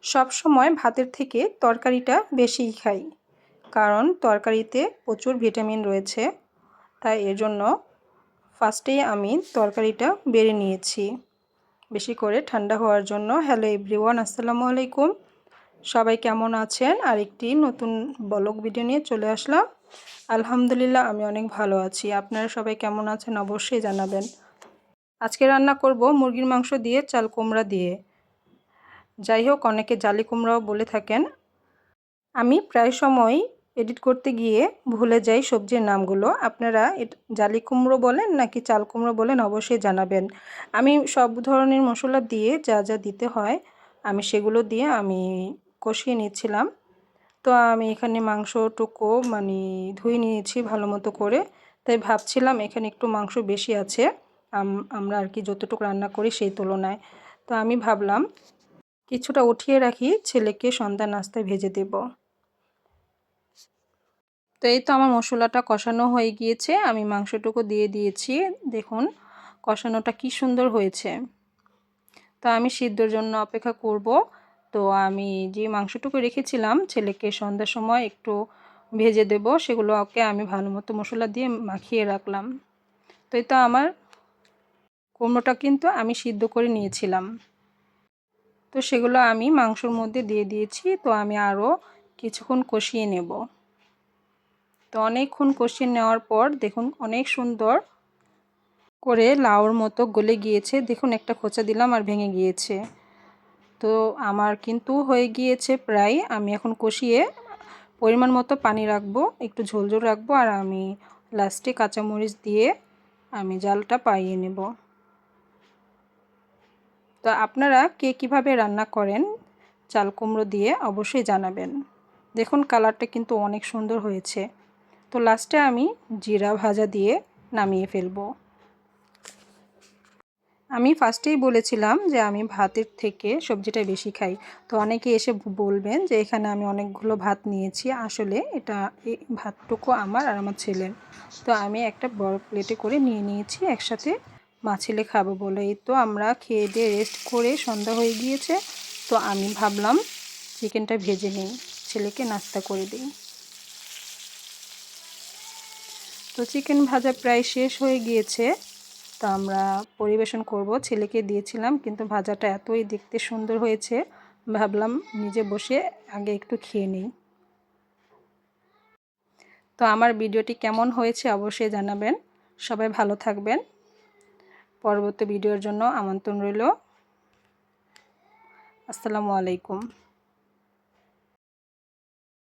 সব সময় ভাতের থেকে তরকারিটা বেশিই খাই, কারণ তরকারিতে প্রচুর ভিটামিন রয়েছে। তাই এর জন্য ফার্স্টেই আমি তরকারিটা বেড়ে নিয়েছি বেশি করে ঠান্ডা হওয়ার জন্য। হ্যালো এভরিওয়ান, আসসালামু আলাইকুম। সবাই কেমন আছেন? আরেকটি নতুন ব্লগ ভিডিও নিয়ে চলে আসলাম। আলহামদুলিল্লাহ, আমি অনেক ভালো আছি। আপনারা সবাই কেমন আছেন অবশ্যই জানাবেন। আজকে রান্না করব মুরগির মাংস দিয়ে চাল কুমড়া দিয়ে। যাই হোক, অনেকে জালি কুমড়াও বলে থাকেন। আমি প্রায় সময় এডিট করতে গিয়ে ভুলে যাই সবজির নামগুলো। আপনারা জালি কুমড়ো বলেন নাকি চাল কুমড়ো বলেন অবশ্যই জানাবেন। আমি সব ধরনের মশলা দিয়ে যা যা দিতে হয় আমি সেগুলো দিয়ে আমি কষিয়ে নিচ্ছিলাম। তো আমি এখানে মাংসটুকু ধুয়ে নিয়েছি ভালো মতো করে। তাই ভাবছিলাম এখানে একটু মাংস বেশি আছে আমরা আর কি যতটুকু রান্না করি সেই তুলনায়। তো আমি ভাবলাম কিছুটা উঠিয়ে রাখি, ছেলেকে সন্ধ্যা নাস্তায় ভেজে দেব। তো এই তো আমার মশলাটা কষানো হয়ে গিয়েছে, আমি মাংসটুকু দিয়ে দিয়েছি। দেখুন কষানোটা কি সুন্দর হয়েছে। তো আমি সিদ্ধর জন্য অপেক্ষা করব। তো আমি যে মাংসটুকু রেখেছিলাম ছেলেকে সন্ধ্যার সময় একটু ভেজে দেব, সেগুলোকে আমি ভালো মতো মশলা দিয়ে মাখিয়ে রাখলাম। তো এই তো আমার কুমড়োটা কিন্তু আমি সিদ্ধ করে নিয়েছিলাম। তো সেগুলো আমি মাংসর মধ্যে দিয়ে দিয়েছি। তো আমি আরও কিছুক্ষণ কষিয়ে নেব। তো অনেকক্ষণ কষিয়ে নেওয়ার পর দেখুন অনেক সুন্দর করে লাউর মতো গলে গিয়েছে। দেখুন একটা খোঁচা দিলাম আর ভেঙে গিয়েছে। তো আমার কিন্তু হয়ে গিয়েছে প্রায়। আমি এখন কষিয়ে পরিমাণ মতো পানি রাখবো, একটু ঝোল ঝোল রাখবো, আর আমি লাস্টে কাঁচামরিচ দিয়ে আমি জালটা পাইয়ে নেব। তো আপনারা কে কীভাবে রান্না করেন চাল কুমড়ো দিয়ে অবশ্যই জানাবেন। দেখুন কালারটা কিন্তু অনেক সুন্দর হয়েছে। তো লাস্টে আমি জিরা ভাজা দিয়ে নামিয়ে ফেলবো। আমি ফার্স্টেই বলেছিলাম যে আমি ভাতের থেকে সবজিটা বেশি খাই। তো অনেকে এসে বলবেন যে এখানে আমি অনেকগুলো ভাত নিয়েছি। আসলে এই ভাতটুকু আমার আর আমার ছেলের। তো আমি একটা বড় প্লেটে করে নিয়ে নিয়েছি একসাথে মা ছেলে খাবো বলে। এই তো আমরা খেয়ে দিয়ে রেস্ট করে সন্ধ্যা হয়ে গিয়েছে। তো আমি ভাবলাম চিকেনটা ভেজে নিই, ছেলেকে নাস্তা করে দিই। তো চিকেন ভাজা প্রায় শেষ হয়ে গিয়েছে। তো আমরা পরিবেশন করব। ছেলেকে দিয়েছিলাম, কিন্তু ভাজাটা এতই দেখতে সুন্দর হয়েছে ভাবলাম নিজে বসে আগে একটু খেয়ে নিই। তো আমার ভিডিওটি কেমন হয়েছে অবশ্যই জানাবেন। সবাই ভালো থাকবেন। পরবর্তী ভিডিওর জন্য আমন্ত্রণ রইল। আসসালামু আলাইকুম।